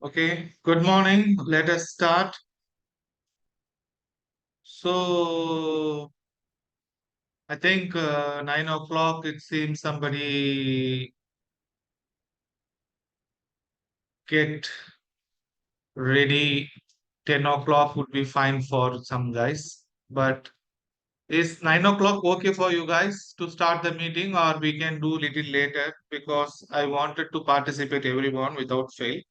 Okay, good morning. Let us start. So, I think 9 o'clock, it seems somebody get ready. 10 o'clock would be fine for some guys. But is 9 o'clock okay for you guys to start the meeting, or we can do little later because I wanted to participate everyone without fail.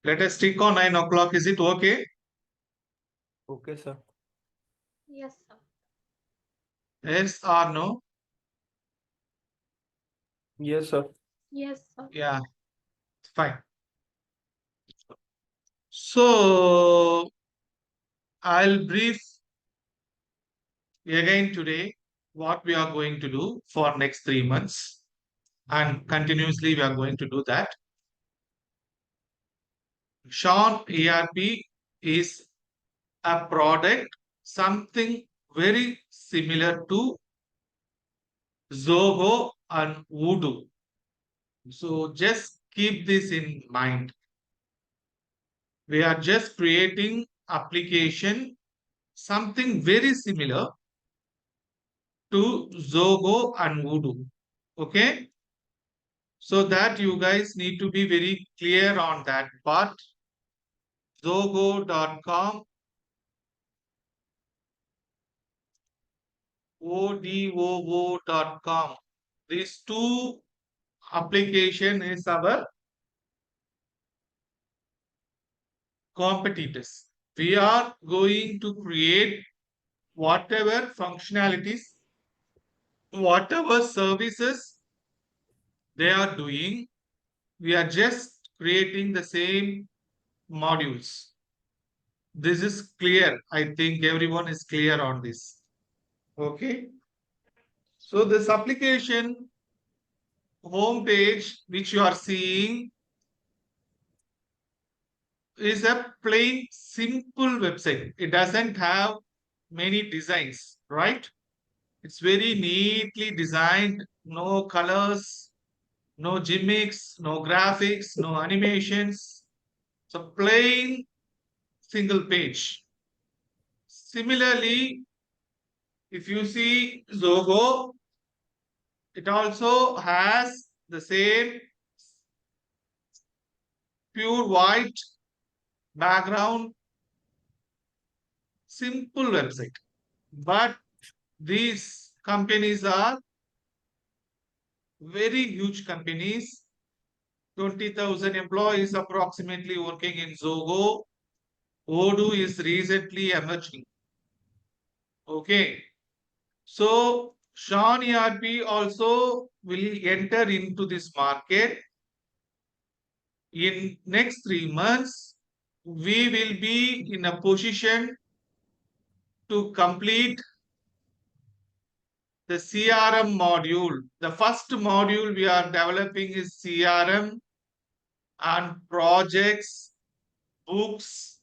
Let us stick on 9 o'clock. Is it okay? Okay, sir. Yes, sir. Yes or no? Yes, sir. Yes, sir. Yeah, fine. So, I'll brief again today what we are going to do for next 3 months, and continuously we are going to do that. ShaunERP is a product, something very similar to Zoho and Voodoo. So just keep this in mind. We are just creating application, something very similar to Zoho and Voodoo. Okay. So that you guys need to be very clear on that part. Zoho.com, odoo.com. These two application is our competitors. We are going to create whatever functionalities, whatever services they are doing. We are just creating the same modules. This is clear. I think everyone is clear on this. Okay. So this application home page which you are seeing is a plain simple website. It doesn't have many designs, right? It's very neatly designed, no colors, no gimmicks, no graphics, no animations. It's a plain single page. Similarly, if you see Zoho, it also has the same pure white background, simple website. But these companies are very huge companies. 20,000 employees approximately working in Zoho. Odoo is recently emerging. Okay. So ShaunERP also will enter into this market. In next 3 months, we will be in a position to complete the CRM module. The first module we are developing is CRM and projects, books.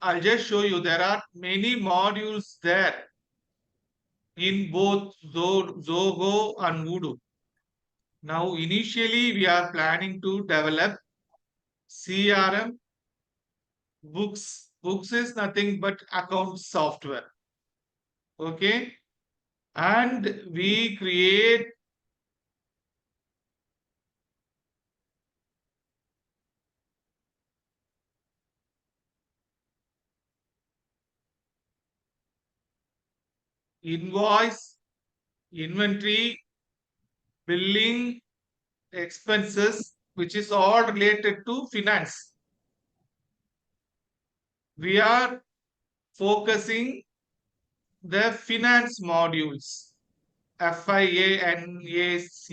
I'll just show you there are many modules there in both Zoho and Voodoo. Now, initially, we are planning to develop CRM. Books. Books is nothing but account software. Okay. And we create invoice, inventory, billing, expenses, which is all related to finance. We are focusing the finance modules, FIANACE.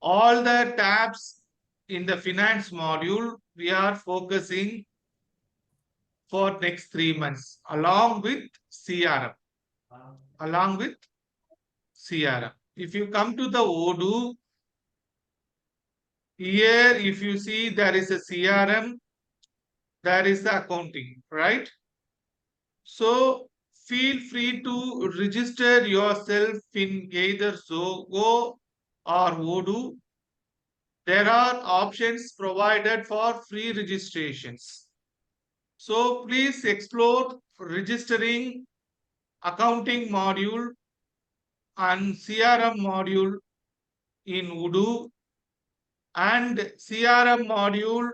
All the tabs in the finance module, we are focusing for next 3 months along with CRM. Along with CRM. If you come to the Odoo, here if you see there is a CRM, there is the accounting, right? So feel free to register yourself in either Zoho or Odoo there are options provided for free registrations. So please explore registering accounting module and CRM module in Odoo and CRM module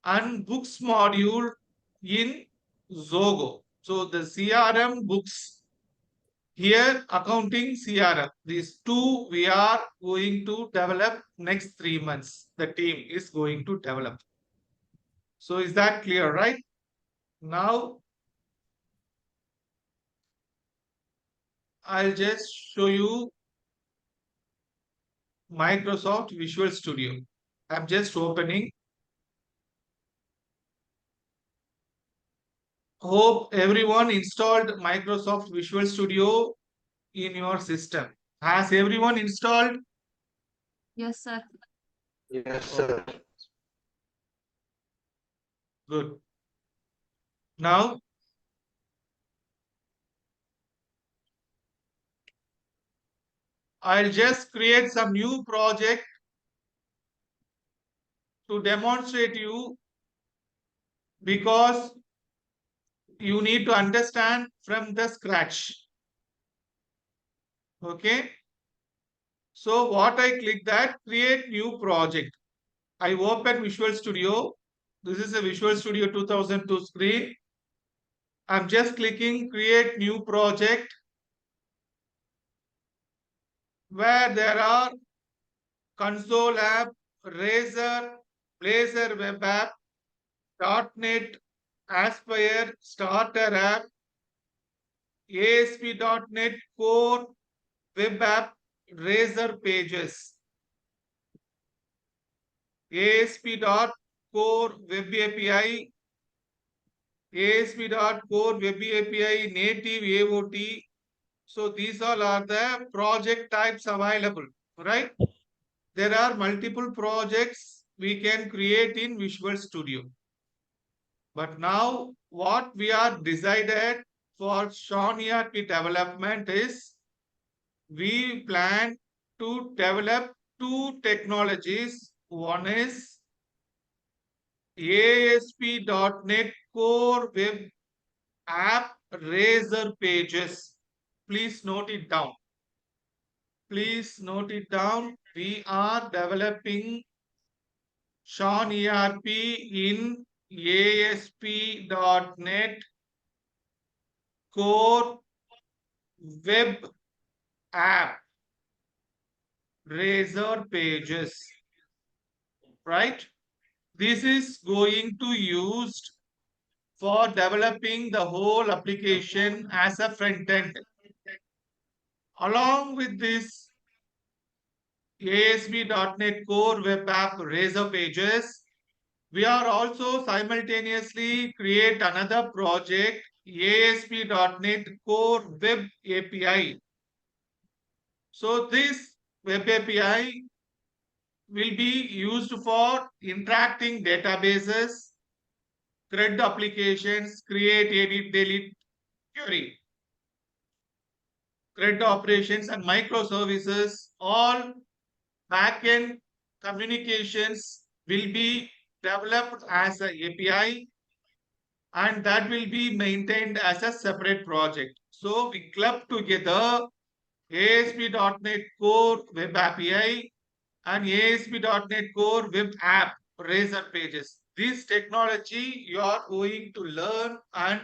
and books module in Zogo. So the CRM books here, accounting CRM, these two we are going to develop next 3 months. The team is going to develop. So is that clear, right? Now I'll just show you Microsoft Visual Studio. I'm just opening. Hope everyone installed Microsoft Visual Studio in your system. Has everyone installed? Yes, sir. Yes, sir. Good. Now, I'll just create some new project to demonstrate you, because you need to understand from the scratch. Okay. So what I click that, create new project. I open Visual Studio. This is a Visual Studio 2002 screen. I'm just clicking create new project, where there are console app, Razor, Blazor web app, .NET, Aspire, Starter app, ASP.NET Core, web app, Razor pages, ASP.Core web API, ASP.Core web API native AOT. So these all are the project types available, right? There are multiple projects we can create in Visual Studio. But now what we are decided for ShaunERP development is, we plan to develop two technologies. One is ASP.NET Core Web App Razor pages. Please note it down. Please note it down. We are developing ShaunERP in ASP.NET Core Web App Razor pages, right? This is going to used for developing the whole application as a front end. Along with this ASP.NET Core Web App Razor pages, we are also simultaneously create another project, ASP.NET Core Web API. So this Web API will be used for interacting databases, CRUD applications, create, edit, delete, query, CRUD operations and microservices. All backend communications will be developed as an API, and that will be maintained as a separate project. So we club together ASP.NET Core Web API and ASP.NET Core Web App Razor pages. This technology you are going to learn and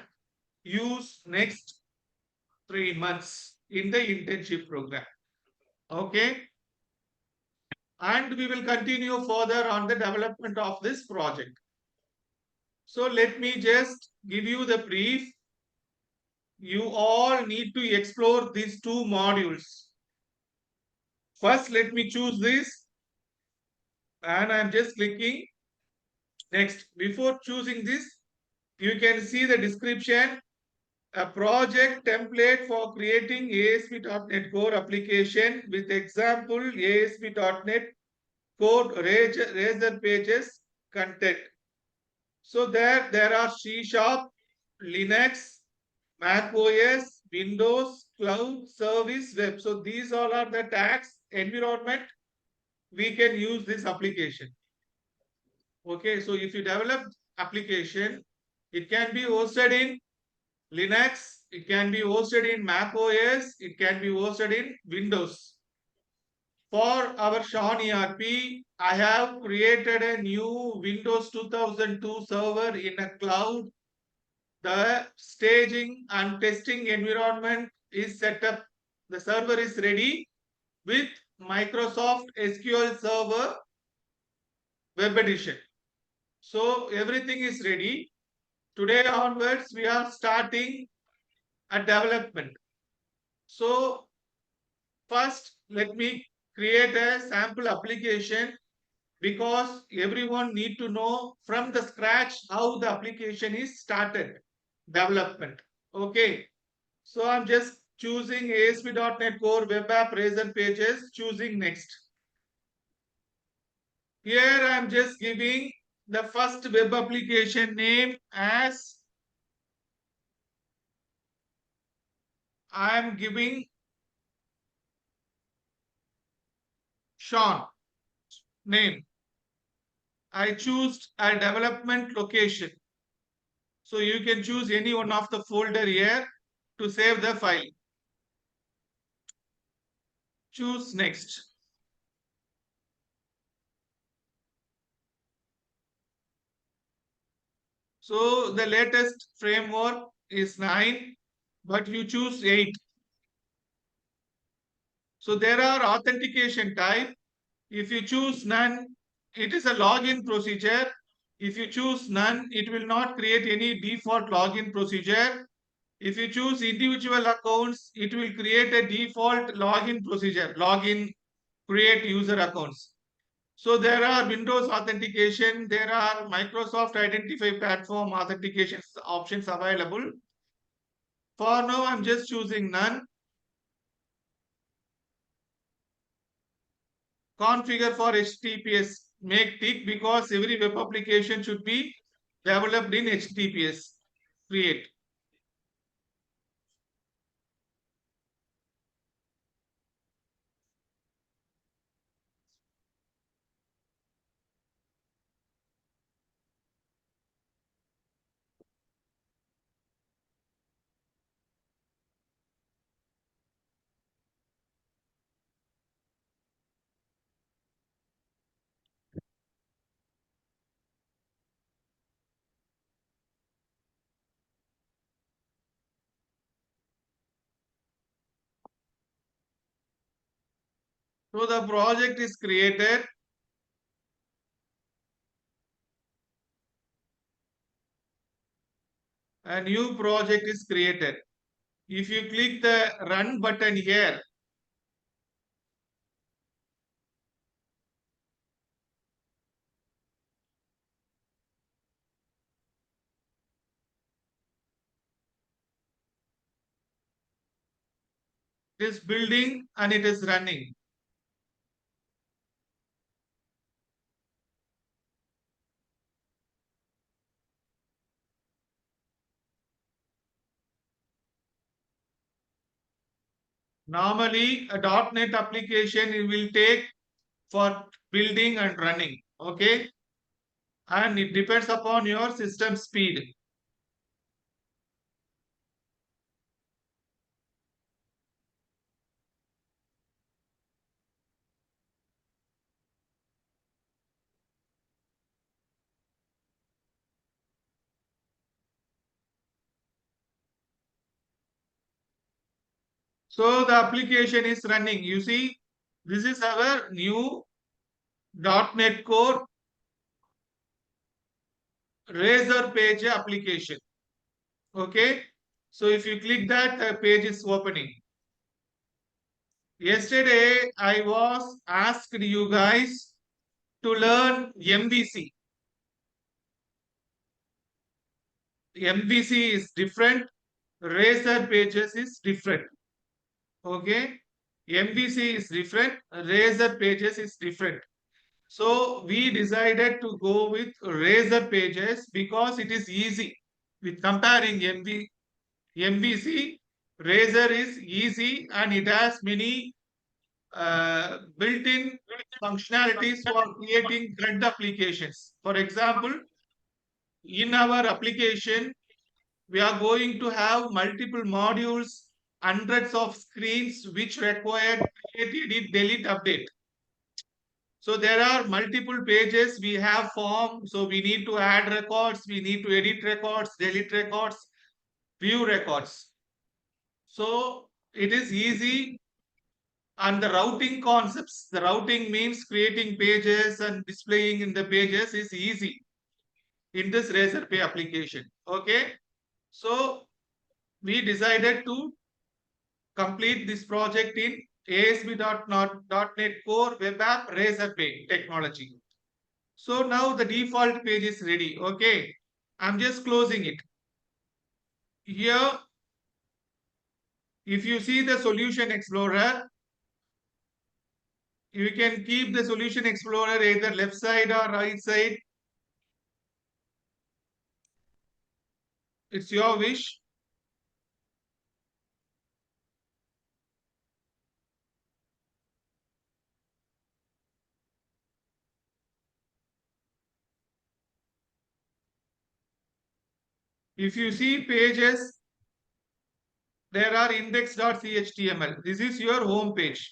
use next 3 months in the internship program. Okay. And we will continue further on the development of this project. So let me just give you the brief. You all need to explore these two modules. First, let me choose this, and I'm just clicking next. Before choosing this, you can see the description, a project template for creating ASP.NET Core application with example ASP.NET Core Razor pages content. So there are C#, Linux, Mac OS, Windows, Cloud, Service, Web. So these all are the tags, environment, we can use this application. Okay, so if you develop application, it can be hosted in Linux, it can be hosted in Mac OS, it can be hosted in Windows. For our ShaunERP, I have created a new Windows 2002 server in a cloud. The staging and testing environment is set up. The server is ready with Microsoft SQL Server Web Edition. So everything is ready. Today onwards, we are starting a development. So first, let me create a sample application because everyone need to know from the scratch how the application is started, development. Okay. So I'm just choosing ASP.NET Core Web App Razor Pages, choosing next. Here I'm just giving the first web application name as I am giving Shaun name. I choose a development location. So you can choose any one of the folder here to save the file. Choose next. So the latest framework is 9, but you choose 8. So there are authentication type. If you choose none, it is a login procedure. If you choose none, it will not create any default login procedure. If you choose individual accounts, it will create a default login procedure, login, create user accounts. So there are Windows authentication, there are Microsoft Identify Platform authentication options available. For now, I'm just choosing none. Configure for HTTPS, make tick because every web application should be developed in HTTPS. Create. So the project is created. A new project is created. If you click the run button here, it is building and it is running. Normally, a .NET application it will take for building and running. Okay. And it depends upon your system speed. So the application is running. You see, this is our new .NET Core Razor page application. Okay. So if you click that, the page is opening. Yesterday, I was asked you guys to learn MVC. MVC is different. Razor pages is different. Okay. MVC is different. Razor pages is different. So we decided to go with Razor pages because it is easy. With comparing MVC, Razor is easy and it has many built-in functionalities for creating front applications. For example, in our application, we are going to have multiple modules, hundreds of screens which require create, edit, delete, update. So there are multiple pages. We have form. So we need to add records. We need to edit records, delete records, view records. So it is easy. And the routing concepts, the routing means creating pages and displaying in the pages is easy in this Razorpay application. Okay. So we decided to complete this project in ASP.NET Core Web App Razorpay technology. So now the default page is ready. Okay. I'm just closing it. Here, if you see the Solution Explorer, you can keep the Solution Explorer either left side or right side. It's your wish. If you see pages, there are index.html. This is your home page.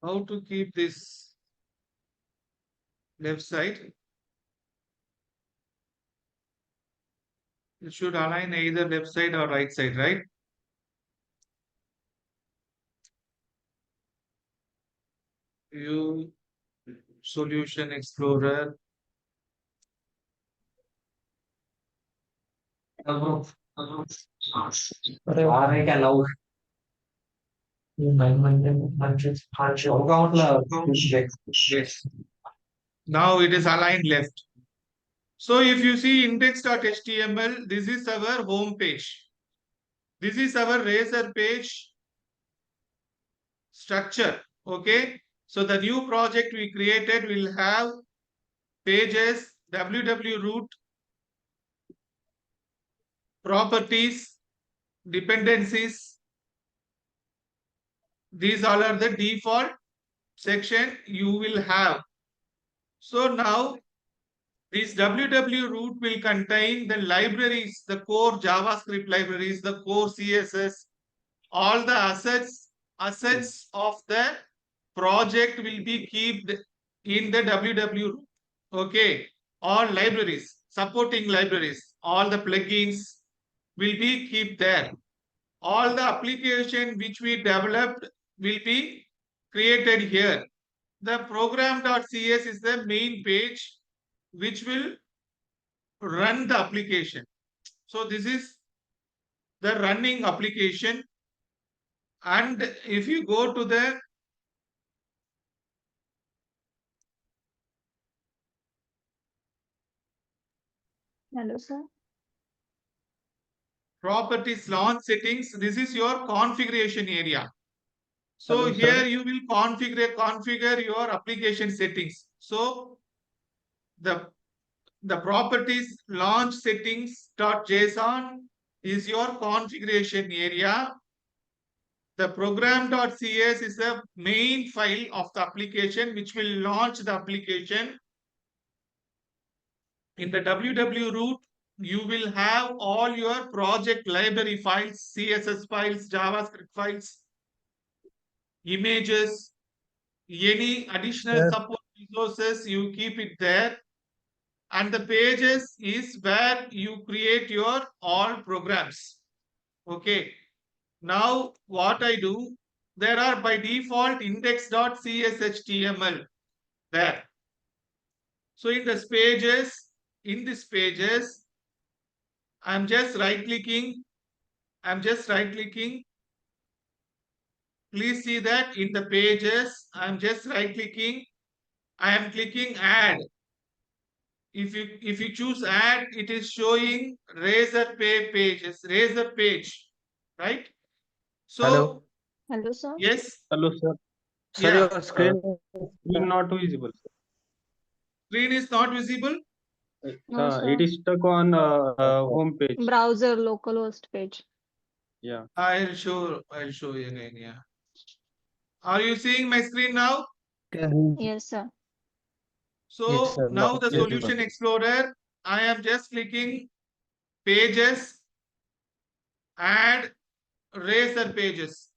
How to keep this left side? It should align either left side or right side, right? View Solution Explorer. Yes. Now it is aligned left. So if you see index.html, this is our home page. This is our Razor page structure. Okay. So the new project we created will have pages, www root, properties, dependencies. These all are the default section you will have. So now this www root will contain the libraries, the core JavaScript libraries, the core CSS, all the assets of the project will be kept in the www root. Okay. All libraries, supporting libraries, all the plugins will be kept there. All the application which we developed will be created here. The program.cs is the main page which will run the application. So this is the running application. And if you go to the Hello, sir. properties launch settings, this is your configuration area. So Hello, here sir. you will configure your application settings. So the properties launch settings.json is your configuration area. The program.cs is the main file of the application which will launch the application. In the www root, you will have all your project library files, CSS files, JavaScript files, images, any additional Yes. support resources, you keep it there. And the pages is where you create your all programs. Okay. Now what I do, there are by default index.cshtml there. So in this pages, I'm just right clicking. Please see that in the pages, I'm just right clicking. I am clicking add. If you choose add, it is showing razor page, right? So Hello. Hello, sir. yes, Hello, sir. Sir, yeah, your screen. Screen not visible, sir. screen is not visible. No, sir. It is stuck on home page. Browser localhost page. Yeah. I'll show you again. Yeah. Are you seeing my screen now? Yes, sir. So Yes, sir. now Now the yes, solution explorer, I am just clicking pages, add razor pages.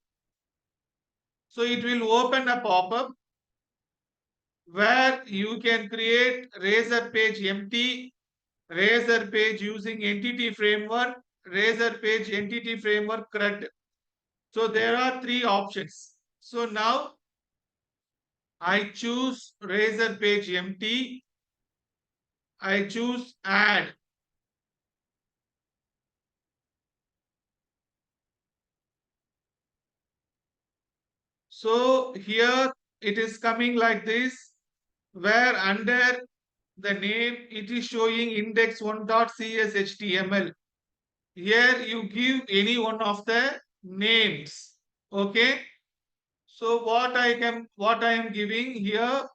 So it will open a pop-up where you can create razor page empty, razor page using entity framework, razor page entity framework CRUD. So there are three options. So now I choose razor page empty. I choose add. So here it is coming like this, where under the name it is showing index1.cshtml. Here you give any one of the names. Okay. So what I am giving here,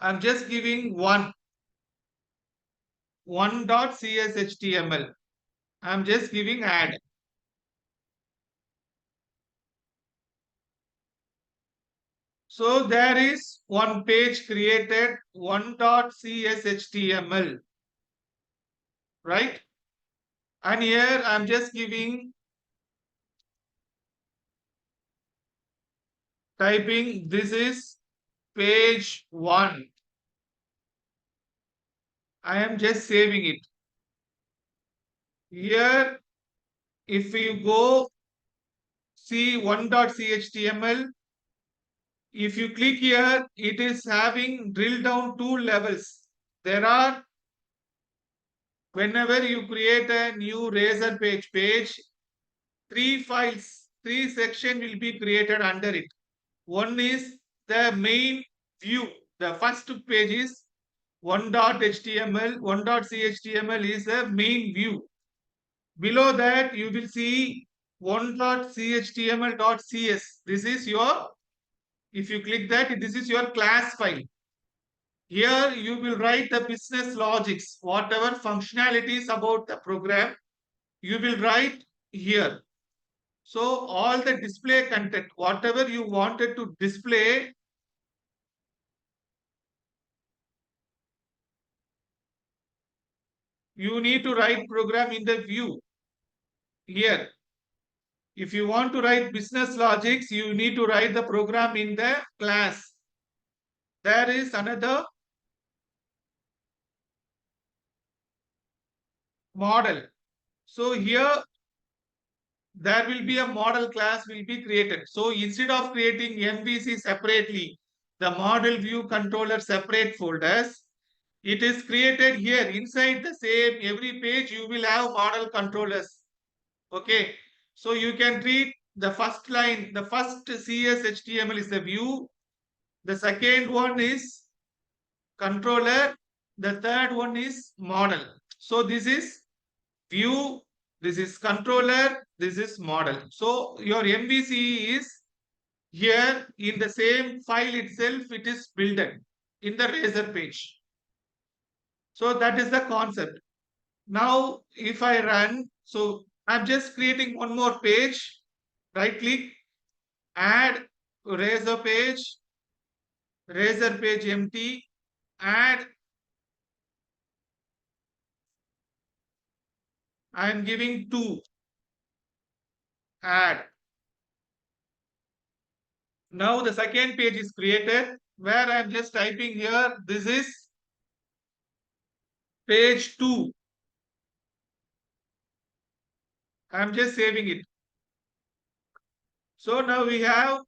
I'm just giving one.cshtml. I'm just giving add. So there is one page created, one.cshtml, right? And here I'm just giving, typing, this is page 1. I am just saving it. Here, if you go see 1.chtml, if you click here, it is having drill down 2 levels. There are, whenever you create a new razor page, 3 files, 3 sections will be created under it. One is the main view. The first page is 1.html, 1.chtml is the main view. Below that, you will see 1.chtml.cs. This is your, if you click that, this is your class file. Here you will write the business logics, whatever functionalities about the program, you will write here. So all the display content, whatever you wanted to display, you need to write program in the view here. If you want to write business logics, you need to write the program in the class. There is another model. So here there will be a model class will be created. So instead of creating MVC separately, the model view controller separate folders, it is created here inside the same every page you will have model controllers. Okay. So you can treat the first line, the first CSHTML is the view. The second one is controller. The third one is model. So this is view, this is controller, this is model. So your MVC is here in the same file itself, it is built in the razor page. So that is the concept. Now, if I run, So I'm just creating one more page. Right click, add razor page empty, add. I am giving 2, add. Now the second page is created where I am just typing here, this is page 2. I am just saving it. So now we have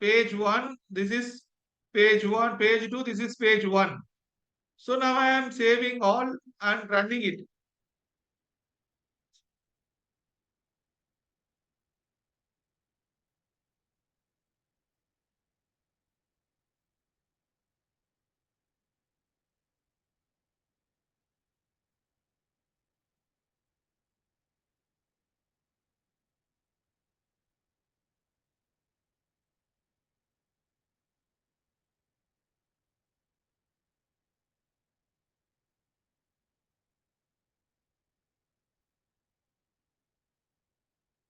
page 1, this is page 1, page 2, this is page 1. So now I am saving all and running it.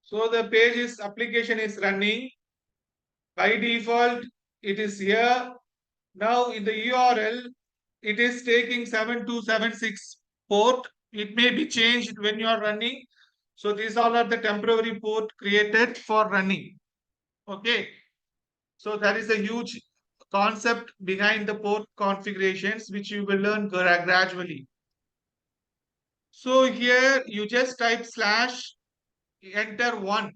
So the page is application is running. By default, it is here. Now in the URL, it is taking 7276 port. It may be changed when you are running. So these all are the temporary port created for running. Okay. So that is a huge concept behind the port configurations, which you will learn gradually. So here you just type / enter 1.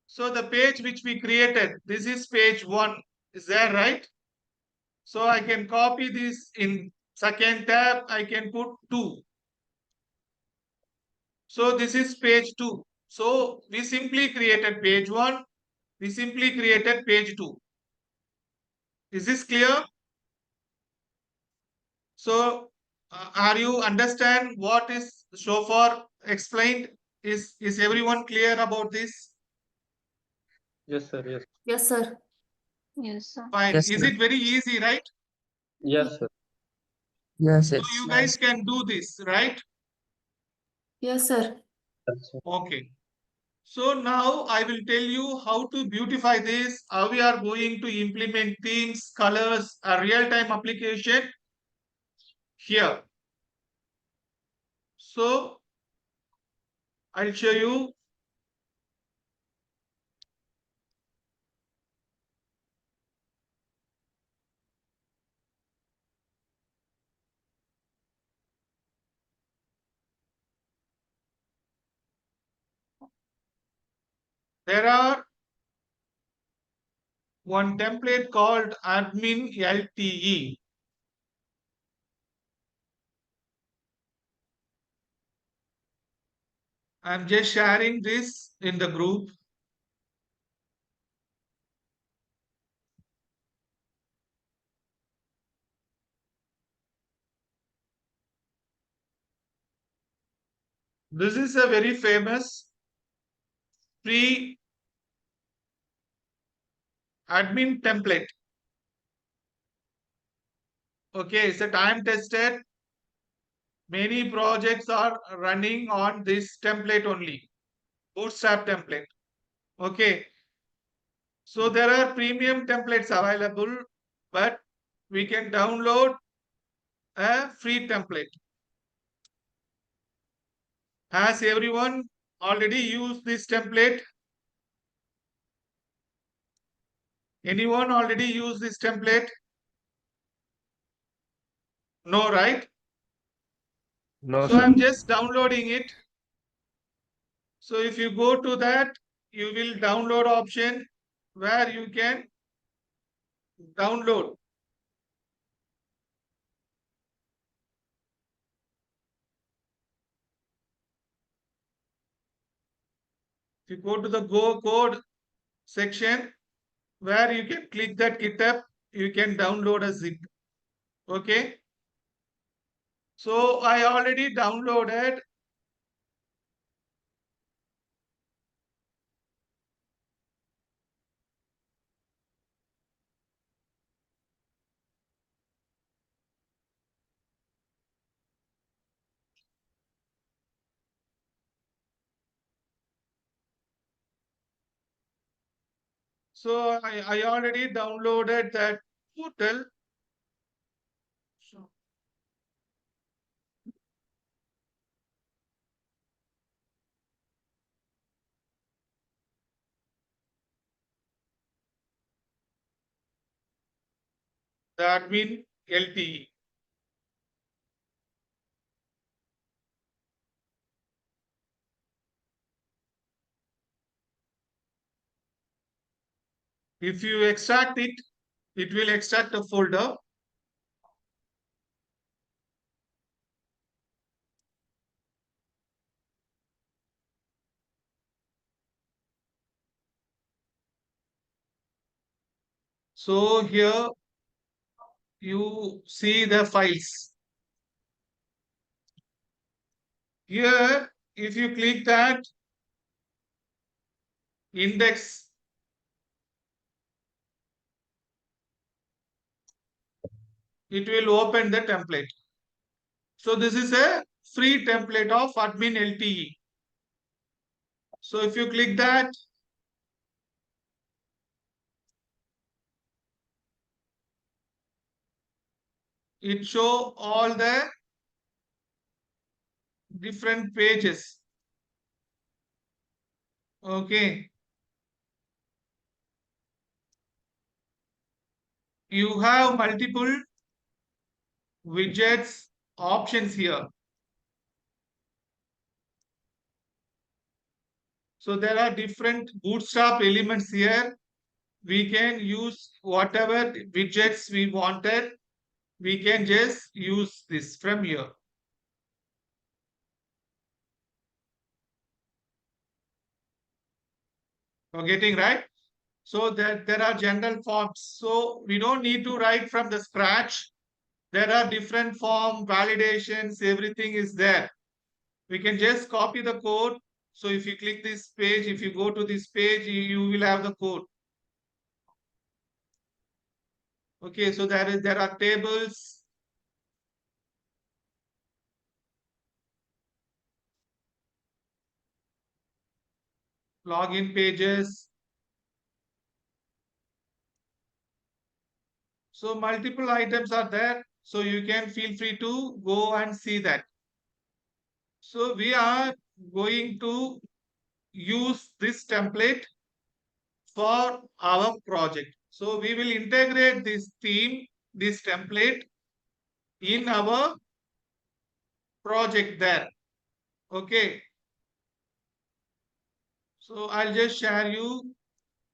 So the page which we created, this is page 1. Is there right? So I can copy this in second tab. I can put 2. So this is page 2. So we simply created page 1. We simply created page 2. Is this clear? So are you understand what is so far explained? Is everyone clear about this? Yes, sir. Yes. Yes, sir. Yes, sir. Fine. Yes, Is sir. it very easy, right? Yes, sir. Yes, So it's you guys can do this, right? Yes, sir. Yes, sir. Okay. So now I will tell you how to beautify this, how we are going to implement themes, colors, a real-time application here. So I'll show you. There are one template called admin LTE. I'm just sharing this in the group. This is a very famous free admin template. Okay, it's a time tested. Many projects are running on this template only, Bootstrap template. Okay, so there are premium templates available, but we can download a free template. Has everyone already used this template? Anyone already used this template? No, right? no, So I'm sir. just downloading it. So if you go to that, you will download option where you can download. If you go to the Go Code section where you can click that GitHub, you can download a zip. Okay. So I already downloaded. So I already downloaded that portal. So the admin LTE. If you extract it, it will extract a folder. So here you see the files. Here, if you click that index, it will open the template. So this is a free template of admin LTE. So if you click that, it show all the different pages. Okay. You have multiple widgets options here. So there are different bootstrap elements here. We can use whatever widgets we wanted. We can just use this from here. You're getting right? So there are general forms. So we don't need to write from the scratch. There are different form validations. Everything is there. We can just copy the code. So if you click this page, if you go to this page, you will have the code. Okay, so there are tables. Login pages. So multiple items are there. So you can feel free to go and see that. So we are going to use this template for our project. So we will integrate this theme, this template in our project there. Okay. So I'll just share you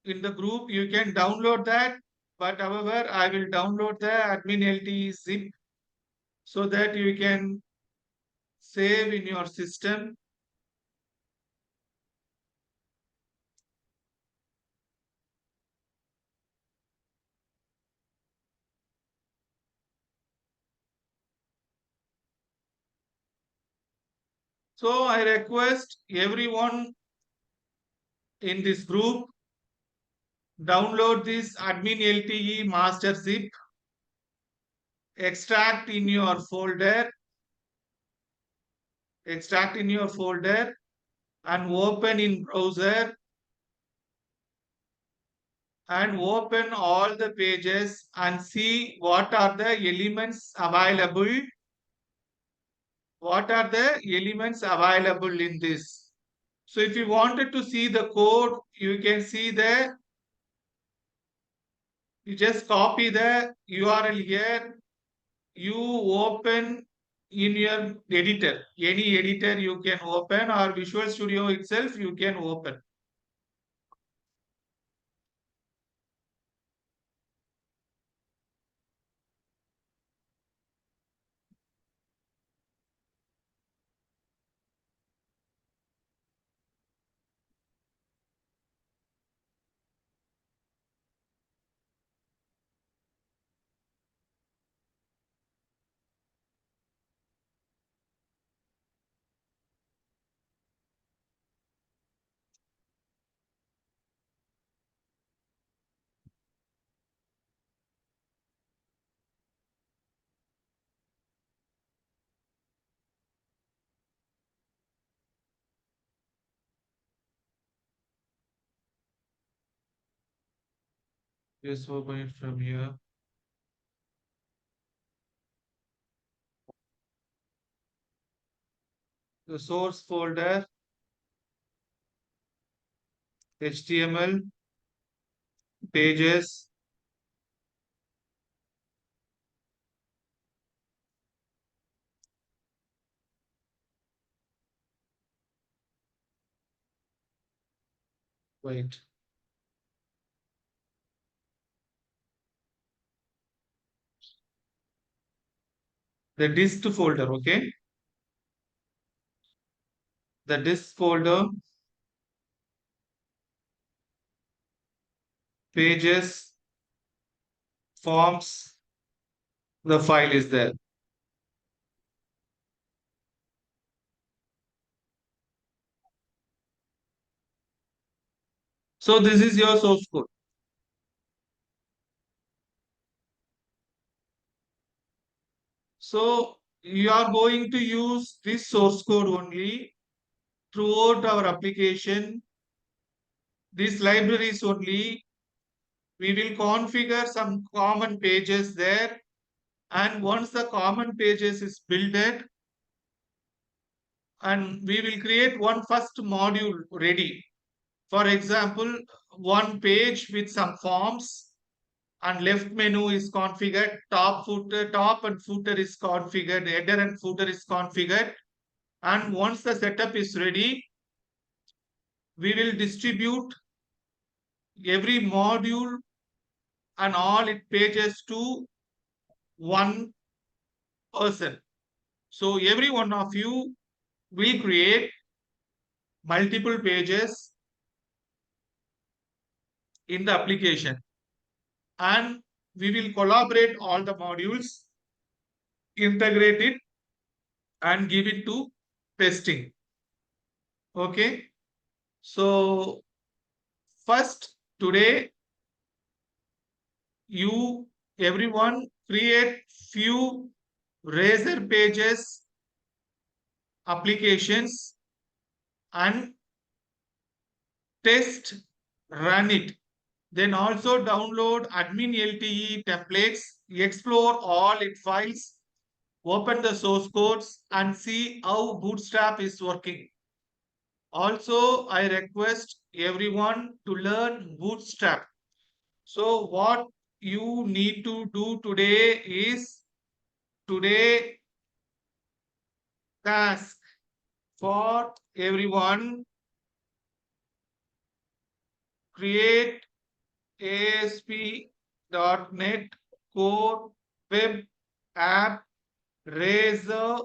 in the group. You can download that. But however, I will download the admin LTE zip so that you can save in your system. So I request everyone in this group download this admin LTE master zip, extract in your folder, and open in browser and open all the pages and see what are the elements available. What are the elements available in this? So if you wanted to see the code, you can see there. You just copy the URL here. You open in your editor. Any editor you can open, or Visual Studio itself you can open. Just open it from here. The source folder, HTML, pages, wait. The dist folder, okay? The dist folder, pages, forms, the file is there. So this is your source code. So you are going to use this source code only throughout our application. These libraries only. We will configure some common pages there. And once the common pages is built, and we will create one first module ready. For example, one page with some forms, and left menu is configured, top and footer is configured, header and footer is configured. And once the setup is ready, we will distribute every module and all its pages to one person. So every one of you will create multiple pages in the application, and we will collaborate all the modules, integrate it, and give it to testing. Okay. So first, today, you everyone create few Razor pages applications and test, run it. Then also download admin LTE templates, explore all its files, open the source codes and see how Bootstrap is working. Also, I request everyone to learn Bootstrap. So what you need to do today is, today task for everyone, create ASP.NET Core Web App Razor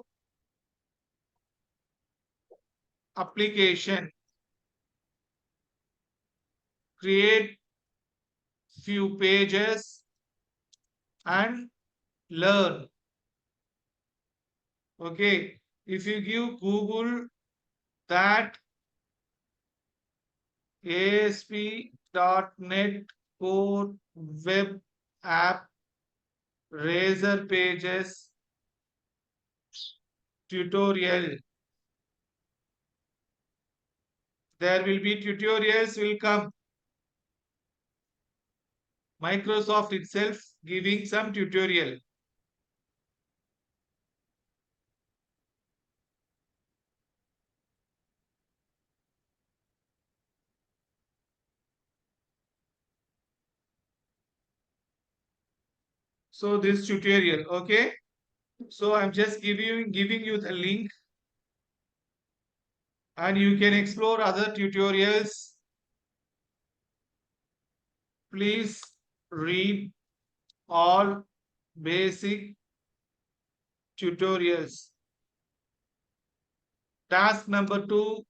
application. Create few pages and learn. Okay, if you give Google that ASP.NET Core Web App Razor Pages tutorial, there will be tutorials will come. Microsoft itself giving some tutorial. So this tutorial, okay. So I'm just giving you the link, and you can explore other tutorials. Please read all basic tutorials. Task number 2,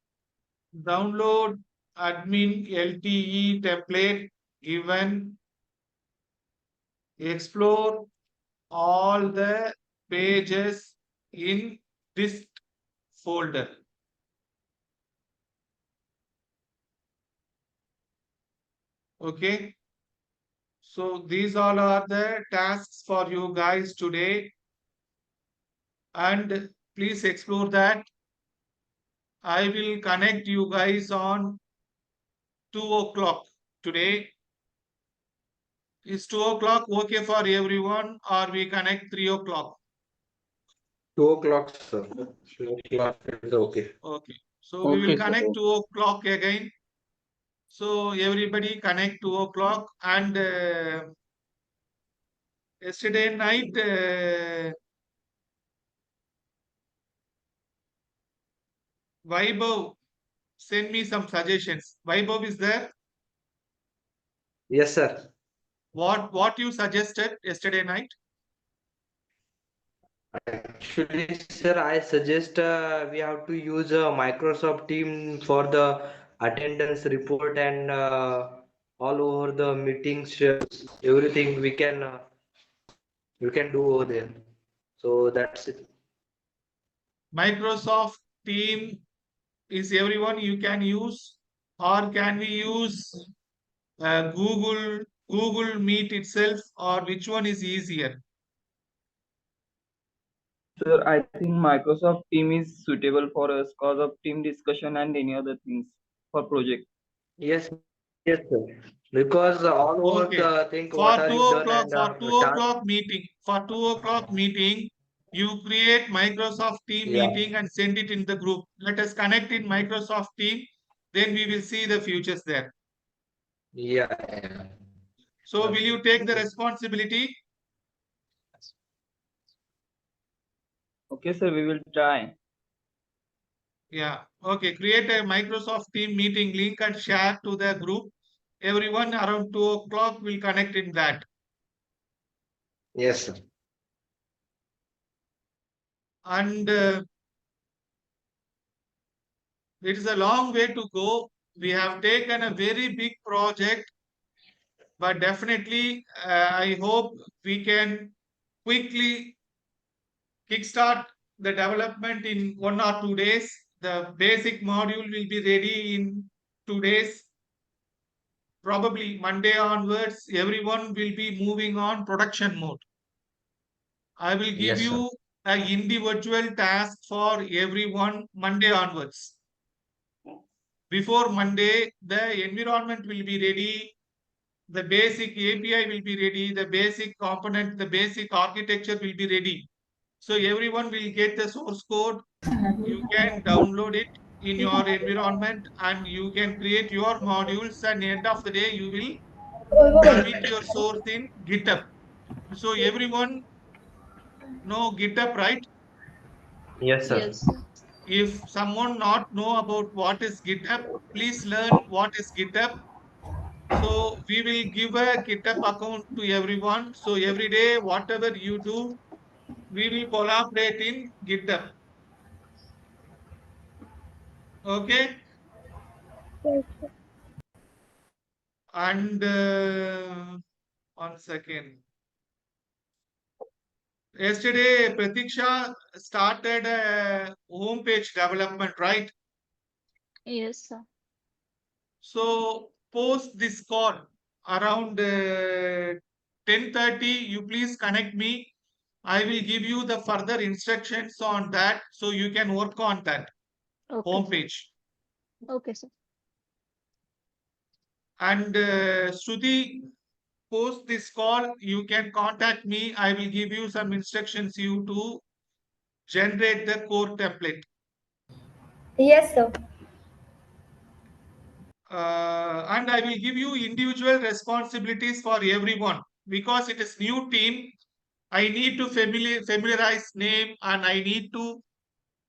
download admin LTE template given. Explore all the pages in this folder. Okay. So these all are the tasks for you guys today. And please explore that. I will connect you guys on 2 o'clock today. Is 2 o'clock okay for everyone, or we connect 3 o'clock? 2 o'clock, sir. 2 o'clock is okay. Okay. So we will Okay, sir. connect 2 o'clock again. So everybody connect 2 o'clock, and yesterday night Vaibhav send me some suggestions. Vaibhav is there? Yes, sir. What you suggested yesterday night? Actually, sir, I suggest we have to use a Microsoft Team for the attendance report and all over the meetings, everything we can do over there. So that's it. Microsoft Team is everyone you can use, or can we use Google Meet itself, or which one is easier? Sir, I think Microsoft Team is suitable for us cause of team discussion and any other things for project. Yes, yes, sir. Because all over Okay. the think For what are 2 you done o'clock, and for 2 task. o'clock meeting, you create Microsoft Team Yeah, meeting and send it in the group. Let us connect in Microsoft Team, then we will see the futures there. yeah, yeah. So will you take the responsibility? Okay, sir, we will try. Yeah. Okay. Create a Microsoft Team meeting link and share to the group. Everyone around 2 o'clock will connect in that. Yes, sir. And it is a long way to go. We have taken a very big project, but definitely I hope we can quickly kickstart the development in 1 or 2 days. The basic module will be ready in 2 days. Probably Monday onwards, everyone will be moving on production mode. I will give Yes, sir. you an individual task for everyone Monday onwards. Before Monday, the environment will be ready, the basic API will be ready, the basic component, the basic architecture will be ready. So everyone will get the source code. You can download it in your environment and you can create your modules, and end of the day you will submit your source in GitHub. So everyone know GitHub, right? Yes, sir. Yes, sir. If someone not know about what is GitHub, please learn what is GitHub. So we will give a GitHub account to everyone. So every day, whatever you do, we will collaborate in GitHub. Okay. And 1 second. Yesterday, Pratiksha started a homepage development, right? Yes, sir. So post this call around 10:30. You please connect me. I will give you the further instructions on that, so you can work on that Okay, sir. homepage. Okay, sir. And Shruti, post this call, you can contact me. I will give you some instructions you to generate the core template. Yes, sir. And I will give you individual responsibilities for everyone because it is new team. I need to familiarize name, and I need to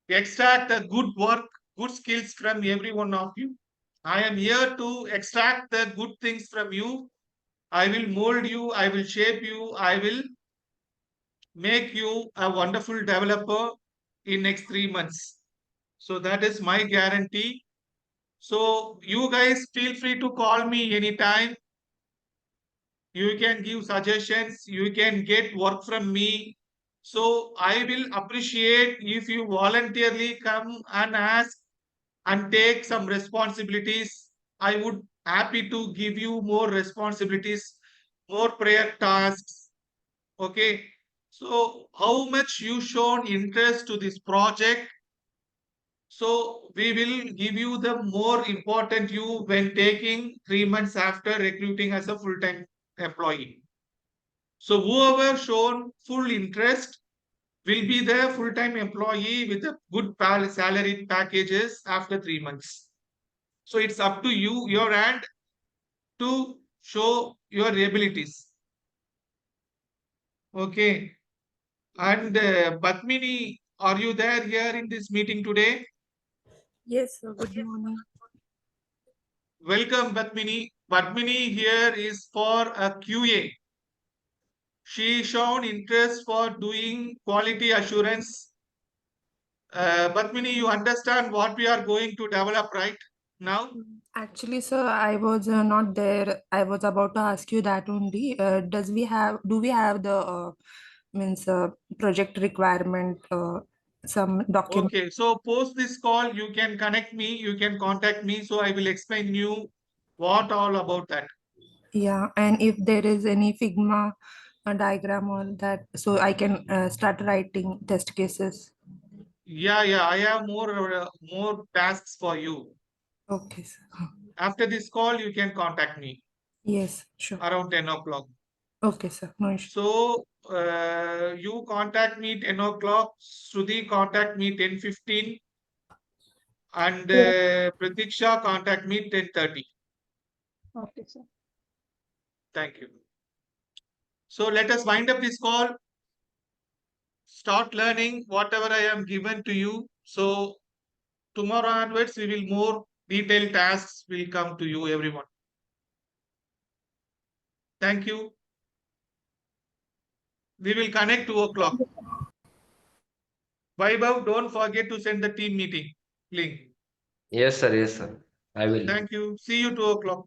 extract the good work, good skills from every one of you. I am here to extract the good things from you. I will mold you, I will shape you, I will make you a wonderful developer in next 3 months. So that is my guarantee. So you guys feel free to call me anytime. You can give suggestions, you can get work from me. So I will appreciate if you voluntarily come and ask and take some responsibilities. I would happy to give you more responsibilities, more prayer tasks. Okay. So how much you shown interest to this project? So we will give you the more important you when taking 3 months after recruiting as a full-time employee. So whoever shown full interest will be the full-time employee with a good salary packages after 3 months. So it's up to you, your hand, to show your abilities. Okay. And Padmini, are you there here in this meeting today? Yes, sir. Good morning. Welcome, Padmini. Padmini here is for a QA. She shown interest for doing quality assurance. Padmini, you understand what we are going to develop right now? Actually, sir, I was not there. I was about to ask you that only. Do we have the means project requirement, some document? Okay, so post this call, you can connect me, you can contact me, so I will explain you what all about that. Yeah, and if there is any Figma diagram on that, so I can start writing test cases. Yeah, I have more tasks for you. Okay, sir. After this call, you can contact me Yes, sure. around 10 o'clock. Okay, sir. No issue. So you contact me 10 o'clock, Shruti contact me 10:15, and Pratiksha contact me 10:30. Okay, sir. Thank you. So let us wind up this call. Start learning whatever I am given to you. So tomorrow onwards, we will more detailed tasks will come to you, everyone. Thank you. We will connect 2 o'clock. Vaibhav, don't forget to send the team meeting link. Yes, sir. Yes, sir. I will. Thank you. See you 2 o'clock.